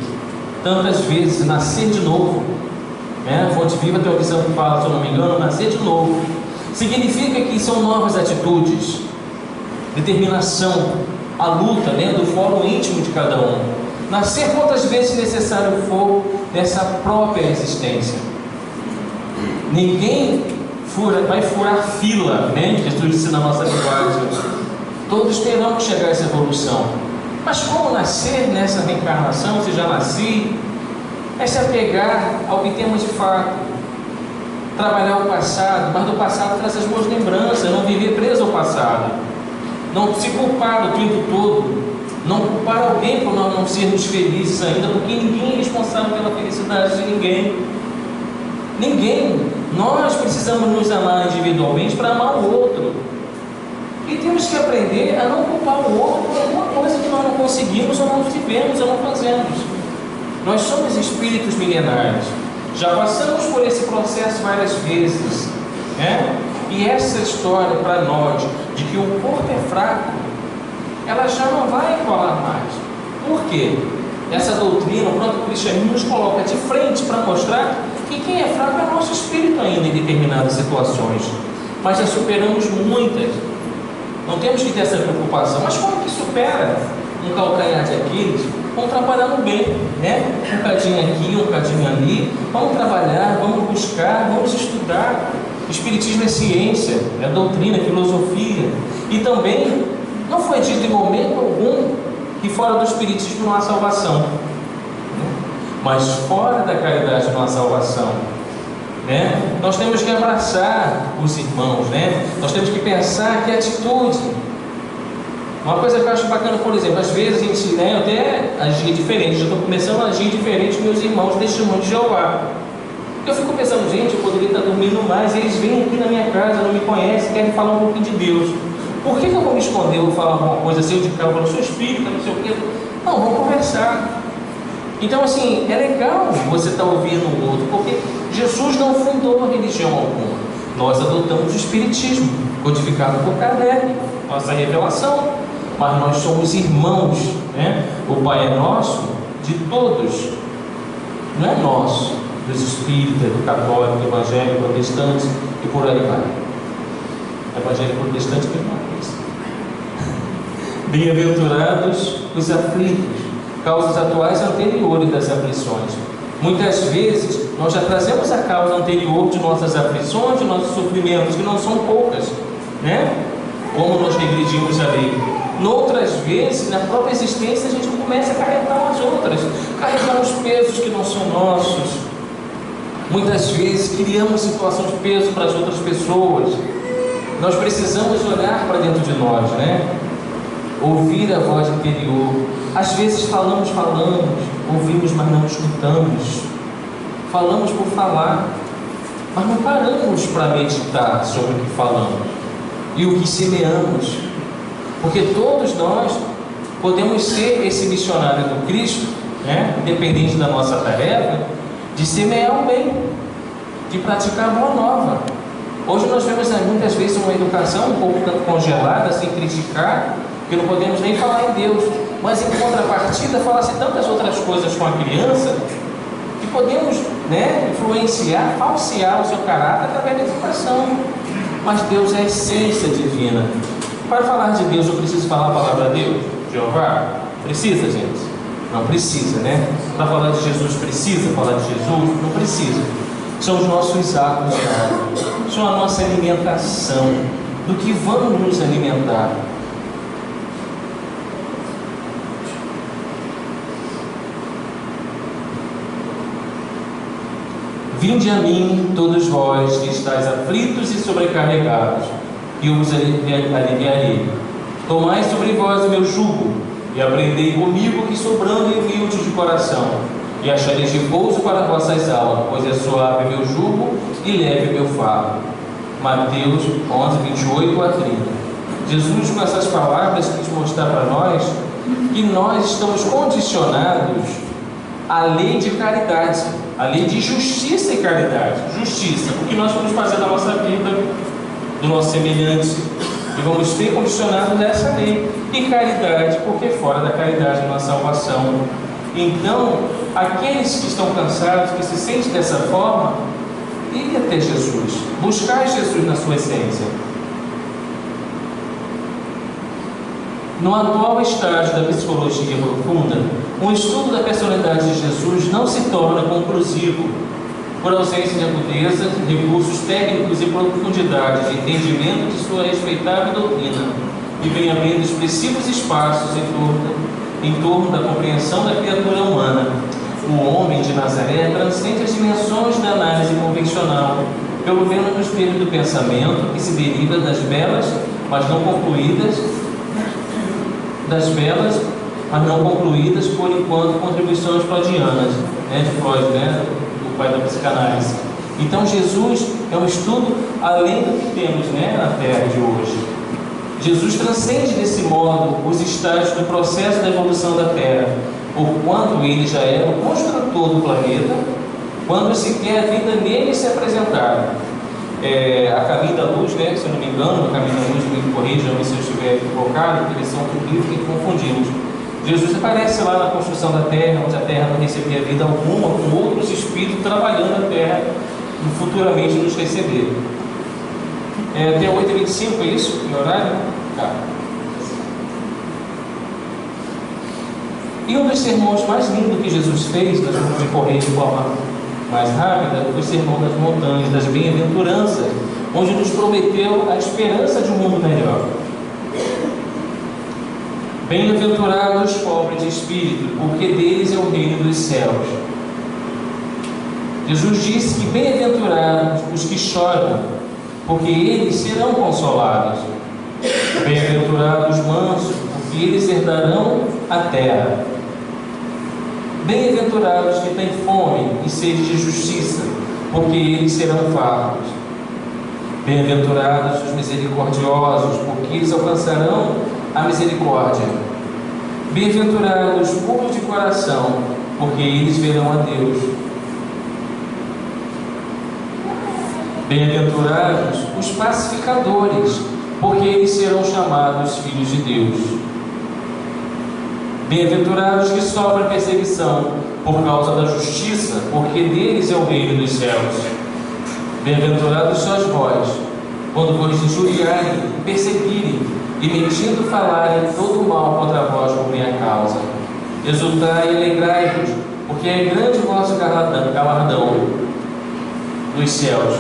tantas vezes, nascer de novo, né? A Fonte Viva tem uma visão que fala, se eu não me engano, nascer de novo significa que são novas atitudes, determinação, a luta, né? Do fórum íntimo de cada um, nascer quantas vezes necessário for dessa própria existência. Ninguém vai furar fila, né? Jesus disse na nossa linguagem. Todos terão que chegar a essa evolução. Mas como nascer nessa reencarnação, se já nasci? É se apegar ao que temos de fato, trabalhar o passado, mas do passado traz as boas lembranças, não viver preso ao passado, não se culpar o tempo todo, não culpar alguém por nós não sermos felizes ainda, porque ninguém é responsável pela felicidade de ninguém. Ninguém. Nós precisamos nos amar individualmente para amar o outro. E temos que aprender a não culpar o outro por alguma coisa que nós não conseguimos, ou não tivemos, ou não fazemos. Nós somos espíritos milenares. Já passamos por esse processo várias vezes, né? E essa história para nós, de que o corpo é fraco, ela já não vai colar mais. Por quê? Essa doutrina, o próprio cristianismo nos coloca de frente para mostrar que quem é fraco é o nosso espírito ainda em determinadas situações. Mas já superamos muitas. Não temos que ter essa preocupação. Mas como que supera um calcanhar de Aquiles? Vamos trabalhar no bem, né? Um bocadinho aqui, um bocadinho ali. Vamos trabalhar, vamos buscar, vamos estudar. Espiritismo é ciência, é doutrina, é filosofia. E também não foi dito em momento algum que fora do espiritismo não há salvação, né? Mas fora da caridade não há salvação, né? Nós temos que abraçar os irmãos, né? Nós temos que pensar que atitude. Uma coisa que eu acho bacana, por exemplo, às vezes a gente, né, eu até agir diferente, já estou começando a agir diferente com meus irmãos testemunhos de Jeová. Eu fico pensando, gente, eu poderia estar dormindo mais, e eles vêm aqui na minha casa, não me conhecem, querem falar um pouquinho de Deus. Por que eu vou me esconder, vou falar alguma coisa assim, eu de cara, eu sou espírita, não sei o quê? Não, vamos conversar. Então, assim, é legal você estar ouvindo o outro, porque Jesus não fundou religião alguma. Nós adotamos o espiritismo, codificado por Kardec, nossa revelação. Mas nós somos irmãos, né? O Pai é nosso, de todos. Não é nosso, dos espíritas, do católico, do evangélico, protestante e por aí vai. Evangélico protestante que não é isso. Bem-aventurados os aflitos, causas atuais anteriores das aflições. Muitas vezes nós já trazemos a causa anterior de nossas aflições, de nossos sofrimentos, que não são poucas, né? Como nós regredimos a lei. Noutras vezes, na própria existência, a gente começa a carregar as outras, carregamos pesos que não são nossos. Muitas vezes criamos situação de peso para as outras pessoas. Nós precisamos olhar para dentro de nós, né? Ouvir a voz interior. Às vezes falamos, ouvimos, mas não escutamos. Falamos por falar, mas não paramos para meditar sobre o que falamos e o que semeamos. Porque todos nós podemos ser esse missionário do Cristo, né? Independente da nossa tarefa, de semear o bem, de praticar a boa nova. Hoje nós vemos muitas vezes uma educação um pouco tanto congelada, sem criticar, que não podemos nem falar em Deus, mas em contrapartida fala-se tantas outras coisas com a criança que podemos, né, influenciar, falsear o seu caráter através da educação. Mas Deus é a essência divina. Para falar de Deus, eu preciso falar a palavra de Deus? Jeová? Precisa, gente? Não precisa, né? Para falar de Jesus, precisa falar de Jesus? Não precisa. São os nossos atos diários, são a nossa alimentação, do que vamos nos alimentar. Vinde a mim, todos vós que estáis aflitos e sobrecarregados, e eu vos aliviarei. Tomai sobre vós o meu jugo, e aprendei comigo, que sou brando e humilde de coração, e achareis repouso para vossas almas, pois é suave meu jugo e leve meu fardo. Mateus 11, 28 a 30. Jesus, com essas palavras, quis mostrar para nós que nós estamos condicionados à lei de caridade, à lei de justiça e caridade. Justiça, o que nós vamos fazer na nossa vida, do nosso semelhante, e vamos ser condicionados dessa lei. E caridade, porque fora da caridade não há salvação. Então, aqueles que estão cansados, que se sentem dessa forma, ir até Jesus, buscar Jesus na sua essência. No atual estágio da psicologia profunda, um estudo da personalidade de Jesus não se torna conclusivo, por ausência de agudeza, recursos técnicos e profundidade de entendimento de sua respeitável doutrina, e vem abrindo expressivos espaços em torno da compreensão da criatura humana. O homem de Nazaré transcende as dimensões da análise convencional, pelo menos no espelho do pensamento, que se deriva das belas, mas não concluídas, por enquanto, contribuições freudianas, né, de Freud, né, o pai da psicanálise. Então Jesus é um estudo além do que temos, né, na Terra de hoje. Jesus transcende desse modo os estágios do processo da evolução da Terra, porquanto ele já era o construtor do planeta, quando sequer a vida nele se apresentava. A Caminho da Luz, né, se eu não me engano, a Caminho da Luz, me corrijam se eu estiver equivocado, porque eles são um livro que confundimos. Jesus aparece lá na construção da terra, onde a terra não recebia vida alguma, com outros espíritos trabalhando a terra e futuramente nos receber. Até 8h25, é isso? Que horário? Tá. E um dos sermões mais lindos que Jesus fez, nós vamos correr de forma mais rápida, foi o Sermão das Montanhas, das Bem-aventuranças, onde nos prometeu a esperança de um mundo melhor. Bem-aventurados os pobres de espírito, porque deles é o reino dos céus. Jesus disse que bem-aventurados os que choram, porque eles serão consolados. Bem-aventurados os mansos, porque eles herdarão a terra. Bem-aventurados que têm fome e sede de justiça, porque eles serão fartos. Bem-aventurados os misericordiosos, porque eles alcançarão a misericórdia. Bem-aventurados os puros de coração, porque eles verão a Deus. Bem-aventurados os pacificadores, porque eles serão chamados filhos de Deus. Bem-aventurados que sofrem perseguição por causa da justiça, porque deles é o reino dos céus. Bem-aventurados sois vós, quando vos injuriarem, perseguirem e mentindo falarem todo mal contra vós por minha causa. Exultai e alegrai-vos, porque é grande o vosso galardão nos céus,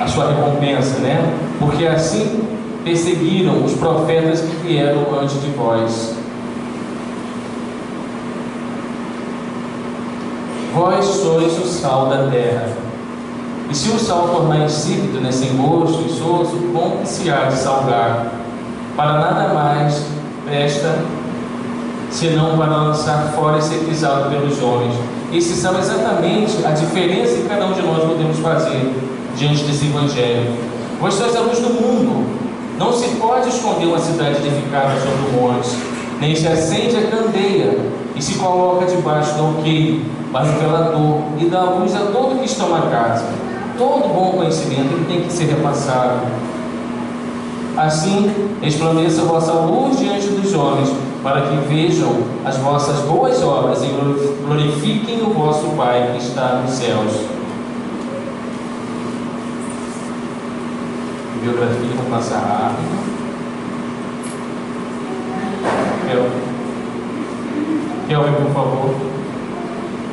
a sua recompensa, né? Porque assim perseguiram os profetas que vieram antes de vós. Vós sois o sal da terra. E se o sal tornar insípido, sem gosto e soso, como que se há de salgar? Para nada mais presta, senão para lançar fora e ser pisado pelos homens. Esses são exatamente a diferença que cada um de nós podemos fazer diante desse Evangelho. Vós sois a luz do mundo. Não se pode esconder uma cidade edificada sobre o monte, nem se acende a candeia e se coloca debaixo do alqueire, mas o velador, e dá luz a todo que está na casa. Todo bom conhecimento ele tem que ser repassado. Assim, resplandeça a vossa luz diante dos homens, para que vejam as vossas boas obras e glorifiquem o vosso Pai que está nos céus. Biografia, vou passar rápido. Kelvin, por favor.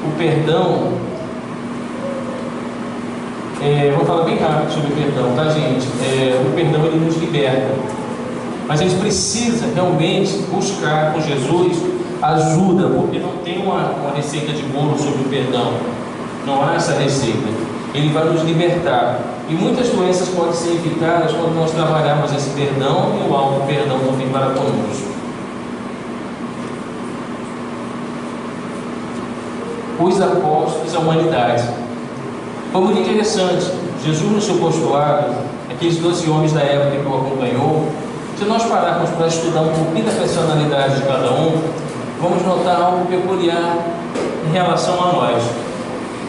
O perdão, vou falar bem rápido sobre o perdão, tá, gente? O perdão ele nos liberta, mas a gente precisa realmente buscar com Jesus ajuda, porque não tem uma receita de bolo sobre o perdão, não há essa receita. Ele vai nos libertar, e muitas doenças podem ser evitadas quando nós trabalharmos esse perdão e o alto perdão também para conosco. Os apóstolos, a humanidade. Foi muito interessante. Jesus, no seu postulado, aqueles 12 homens da época que o acompanhou, se nós pararmos para estudar um pouquinho da personalidade de cada um, vamos notar algo peculiar em relação a nós.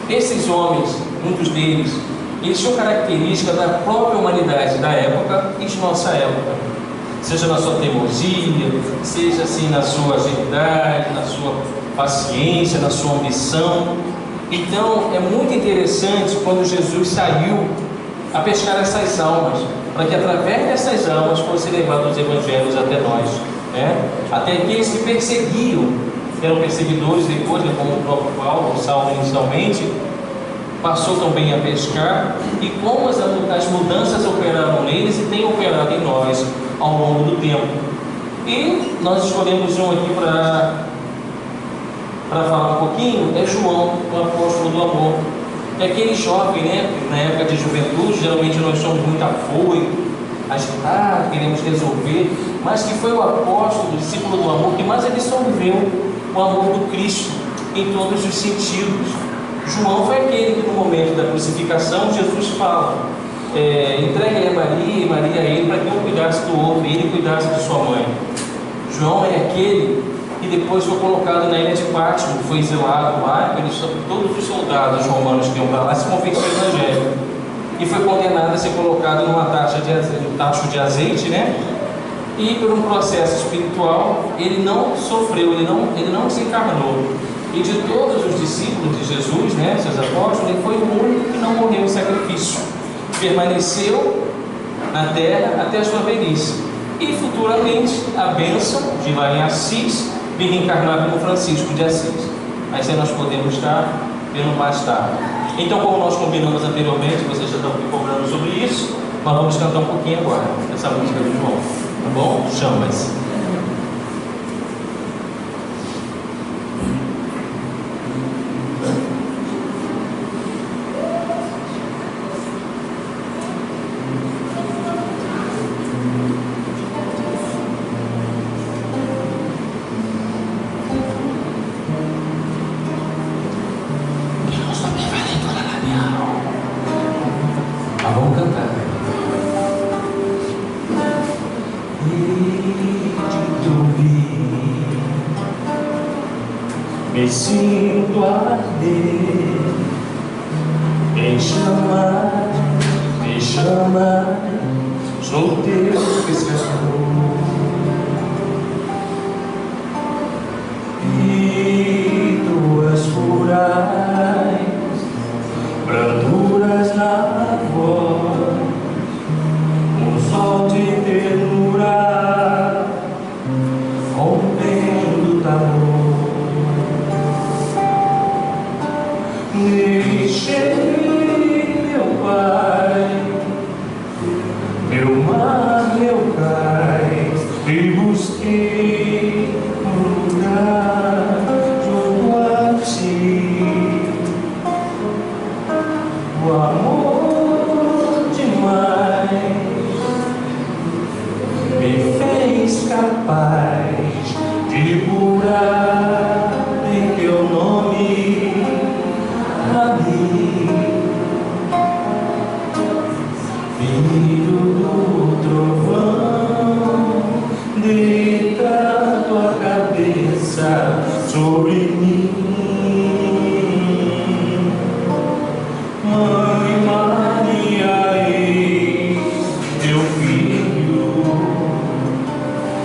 Esses homens, muitos deles, eles tinham característica da própria humanidade da época e de nossa época. Seja na sua teimosia, seja assim na sua agilidade, na sua paciência, na sua ambição. Então é muito interessante quando Jesus saiu a pescar essas almas, para que através dessas almas fossem levados os evangelhos até nós, né? Até aqueles que perseguiam, eram perseguidores depois, como o próprio Paulo, Saulo inicialmente, passou também a pescar, e como as mudanças operaram neles e têm operado em nós ao longo do tempo. E nós escolhemos um aqui para falar um pouquinho, é João, o apóstolo do amor. É aquele jovem, né? Na época de juventude, geralmente nós somos muito afoito, agitado, queremos resolver, mas que foi o apóstolo, o discípulo do amor, que mais absorveu o amor do Cristo em todos os sentidos. João foi aquele que no momento da crucificação Jesus fala, entregue a Maria e Maria a ele, para que um cuidasse do outro e ele cuidasse de sua mãe. João é aquele que depois foi colocado na ilha de Pátimo, foi exilado lá, todos os soldados romanos que iam para lá se converteram ao Evangelho. e foi condenado a ser colocado numa tacho de azeite, né? E por um processo espiritual, ele não sofreu, ele não desencarnou. E de todos os discípulos de Jesus, né, seus apóstolos, ele foi o único que não morreu em sacrifício. Permaneceu na terra até a sua velhice. E futuramente, a bênção de lá em Assis, vir reencarnar como Francisco de Assis. Mas aí nós podemos estar vendo mais tarde. Então, como nós combinamos anteriormente, vocês já estão me cobrando sobre isso, nós vamos cantar um pouquinho agora, essa música do João. Tá bom? Chamas. Vamos cantar. Me sinto arder, me chama, sou teu pescador. E tuas rurais, branduras na voz, um sol de ternura, rompendo o tabu. Deixei meu Pai, meu mar, meu cais, e busquei um lugar junto a ti. O amor demais me fez capaz de curar em teu nome. Filho do trovão, deita tua cabeça sobre mim. Mãe Maria, eis teu filho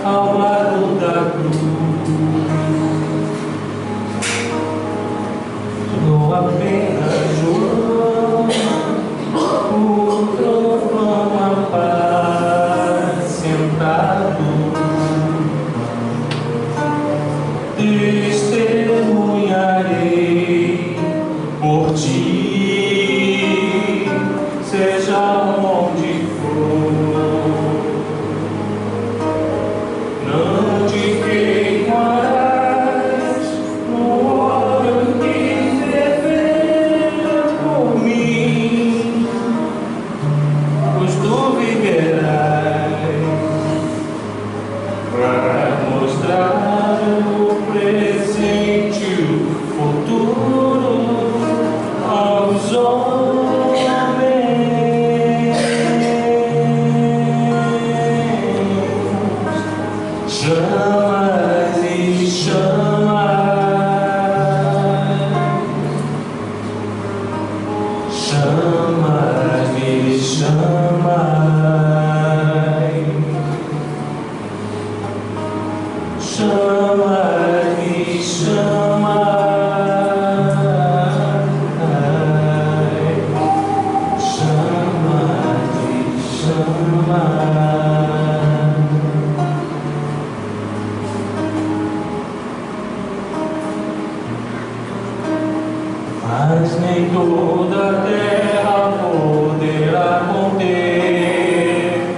ao lado da cruz. Não apenas João, o trovão apacentado, testemunharei por ti, seja onde for. Não te queimarás no óleo que ferveu por mim, pois tu viverás para mostrar o presente e o futuro aos homens. Chamas e chamas, chamas e chamas, chamas e chamas, chamas e chamas. Mas nem toda a terra poderá conter,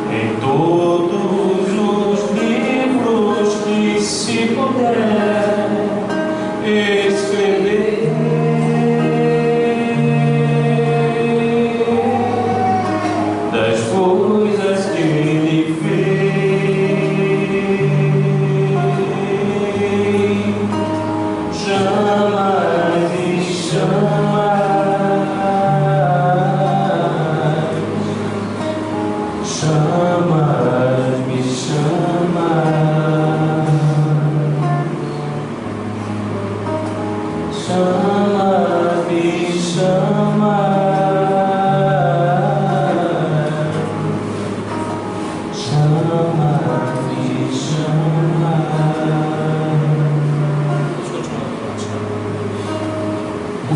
nem todos os livros que se puder escrever. Das coisas que ele fez. Chamas e chamas, chamas me chamas, chamas me chamas.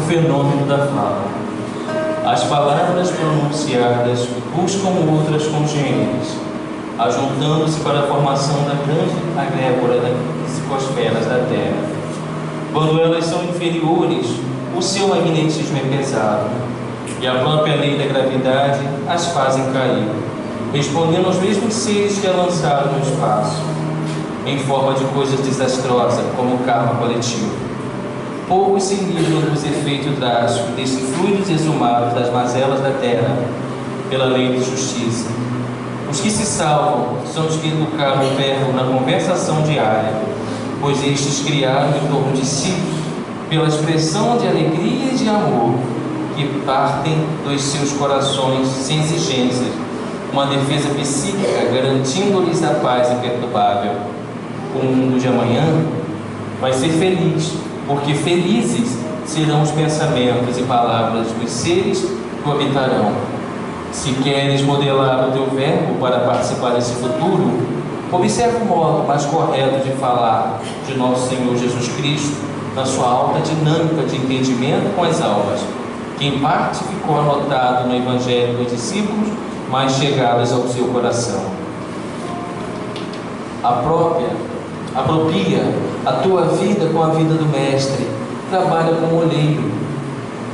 fenômeno da fala. As palavras pronunciadas buscam outras congêneres, ajuntando-se para a formação da grande agrégora das psicosferas da Terra. Quando elas são inferiores, o seu magnetismo é pesado, e a própria lei da gravidade as fazem cair, respondendo aos mesmos seres que a lançaram no espaço, em forma de coisas desastrosas, como o karma coletivo. Poucos se livram dos efeitos drásticos desses fluidos exumados das mazelas da terra, pela lei de justiça. Os que se salvam são os que educaram o verbo na conversação diária, pois estes criaram em torno de si, pela expressão de alegria e de amor, que partem dos seus corações sem exigências, uma defesa psíquica garantindo-lhes a paz imperturbável. O mundo de amanhã vai ser feliz, porque felizes serão os pensamentos e palavras dos seres que o habitarão. Se queres modelar o teu verbo para participar desse futuro, observe o modo mais correto de falar de nosso Senhor Jesus Cristo na sua alta dinâmica de entendimento com as almas, que em parte ficou anotado no Evangelho dos discípulos mais chegados ao seu coração. Apropria a tua vida com a vida do Mestre, trabalha como oleiro,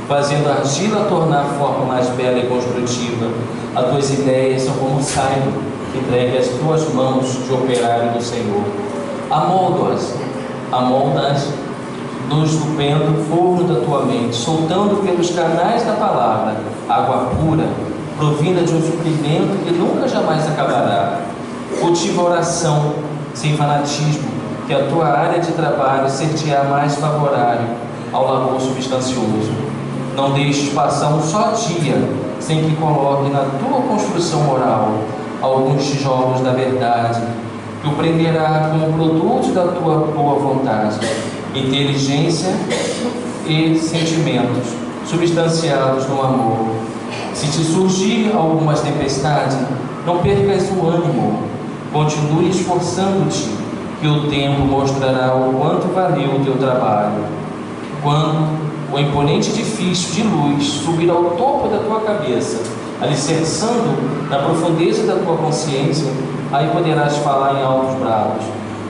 fazendo a argila tornar a forma mais bela e construtiva. As tuas ideias são como saio, entregue às tuas mãos de operário do Senhor. Amolda-as no estupendo forno da tua mente, soltando pelos canais da palavra água pura, provinda de um suprimento que nunca jamais acabará. Cultiva a oração sem fanatismo, que a tua área de trabalho ser-te-á mais favorável ao labor substancioso. Não deixes passar um só dia sem que coloque na tua construção moral alguns tijolos da verdade, que o prenderá como produto da tua boa vontade, inteligência e sentimentos substanciados no amor. Se te surgir algumas tempestades, não percas o ânimo, continue esforçando-te, que o tempo mostrará o quanto valeu o teu trabalho. Quando o imponente edifício de luz subir ao topo da tua cabeça, alicerçando na profundeza da tua consciência, aí poderás falar em altos brados: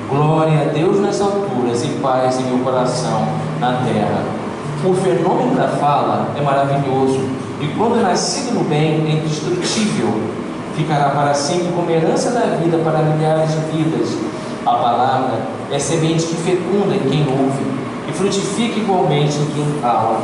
glória a Deus nas alturas e paz em meu coração na terra. O fenômeno da fala é maravilhoso, e quando nascido no bem, é indestrutível, ficará para sempre como herança da vida para milhares de vidas. A palavra é semente que fecunda em quem ouve e frutifica igualmente em quem fala.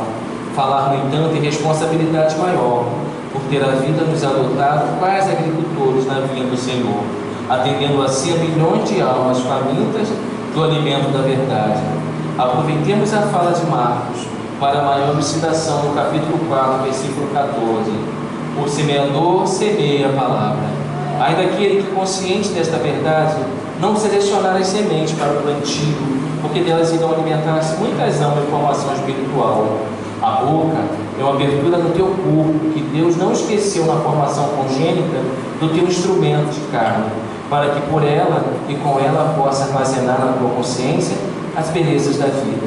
Falar, no entanto, é responsabilidade maior, por ter a vida nos adotado quais agricultores na vinha do Senhor, atendendo assim a milhões de almas famintas do alimento da verdade. Aproveitemos a fala de Marcos para maior elucidação no capítulo 4, versículo 14. O semeador semeia a palavra. Ai daquele que, consciente desta verdade, não selecionar as sementes para o plantio, porque delas irão alimentar-se muitas almas de formação espiritual. A boca é uma abertura no teu corpo, que Deus não esqueceu na formação congênita do teu instrumento de carne, para que por ela e com ela possa armazenar na tua consciência as belezas da vida.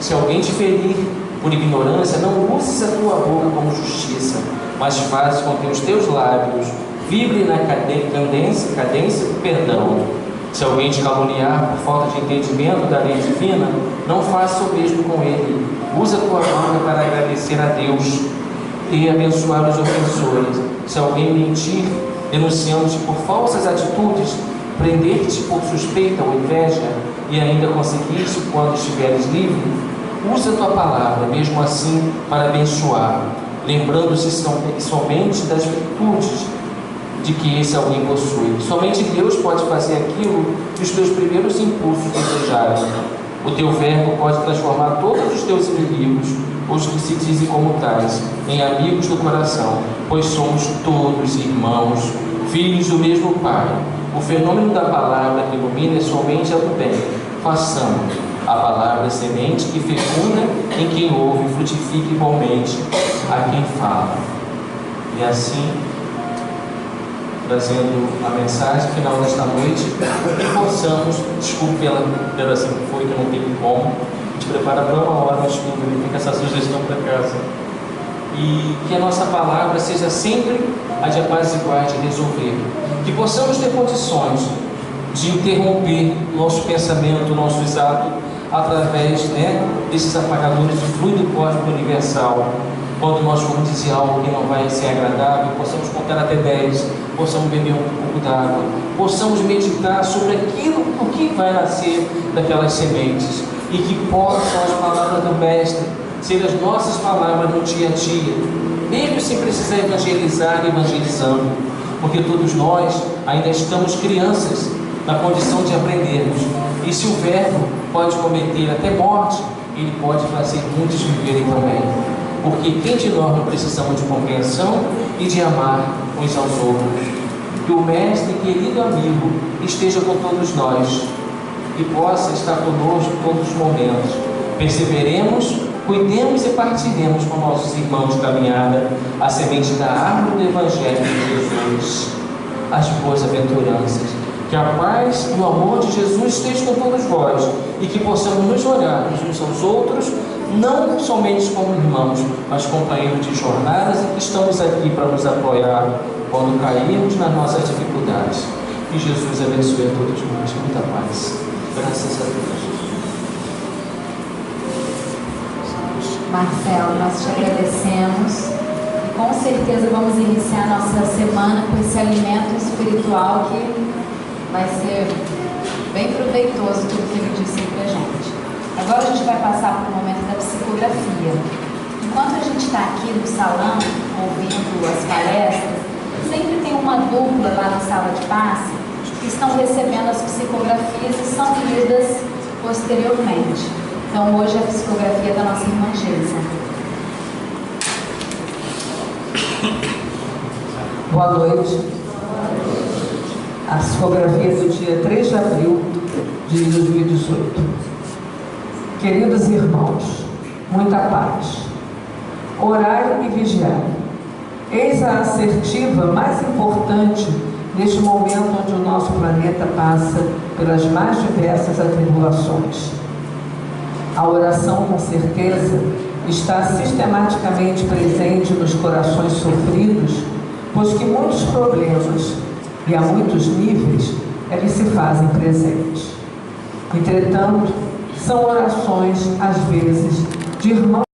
Se alguém te ferir por ignorância, não uses a tua boca como justiça, mas faz com que os teus lábios vibrem na cadência do perdão. Se alguém te caluniar por falta de entendimento da lei divina, não faça o mesmo com ele. Usa a tua boca para agradecer a Deus e abençoar os ofensores. Se alguém mentir, denunciando-te por falsas atitudes, prender-te por suspeita ou inveja, e ainda conseguir-te quando estiveres livre, usa a tua palavra, mesmo assim, para abençoar, lembrando-se somente das virtudes de que esse alguém possui. Somente Deus pode fazer aquilo que os teus primeiros impulsos desejarem. O teu verbo pode transformar todos os teus inimigos, os que se dizem como tais, em amigos do coração, pois somos todos irmãos, filhos do mesmo Pai. O fenômeno da palavra que ilumina é somente a do bem. Façamos a palavra semente que fecunda em quem ouve e frutifica igualmente a quem fala. E assim, trazendo a mensagem final desta noite, possamos, desculpe pela assim que foi, que não teve como, gente prepara para uma hora o estudo, ele fica essa sugestão para casa. E que a nossa palavra seja sempre a de apaziguar, de resolver. Que possamos ter condições de interromper nosso pensamento, nosso exato, através desses apagadores de fluido cósmico universal. Quando nós formos dizer algo que não vai ser agradável, possamos contar até 10, possamos beber um pouco d'água, possamos meditar sobre aquilo, o que vai nascer daquelas sementes, e que possam as palavras do Mestre ser as nossas palavras no dia a dia, mesmo sem precisar evangelizar, evangelizando, porque todos nós ainda estamos crianças na condição de aprendermos, e se o verbo pode cometer até morte, ele pode fazer muitos viverem também, porque quem de nós não precisamos de compreensão e de amar uns aos outros? Que o Mestre, querido amigo, esteja com todos nós e possa estar conosco em todos os momentos. Perseveremos, cuidemos e partilhemos com nossos irmãos de caminhada a semente da árvore do Evangelho de Jesus, as boas aventuranças. Que a paz e o amor de Jesus estejam com todos vós e que possamos nos olhar uns aos outros, não somente como irmãos, mas companheiros de jornadas, e que estamos aqui para nos apoiar quando cairmos nas nossas dificuldades. Que Jesus abençoe a todos nós. Muita paz. Graças a Deus. Marcelo, nós te agradecemos e com certeza vamos iniciar nossa semana com esse alimento espiritual que vai ser bem proveitoso tudo que ele disse para a gente. Agora a gente vai passar para o momento da psicografia. Enquanto a gente está aqui no salão ouvindo as palestras, sempre tem uma dupla lá na sala de passe que estão recebendo as psicografias e são lidas posteriormente. Então hoje é a psicografia da nossa irmã Geisa. Boa noite. A psicografia do dia 3 de abril de 2018. Queridos irmãos, muita paz. Orai e vigiai. Eis a assertiva mais importante neste momento onde o nosso planeta passa pelas mais diversas atribulações. A oração, com certeza, está sistematicamente presente nos corações sofridos, pois que muitos problemas e a muitos níveis eles se fazem presentes. Entretanto, são orações às vezes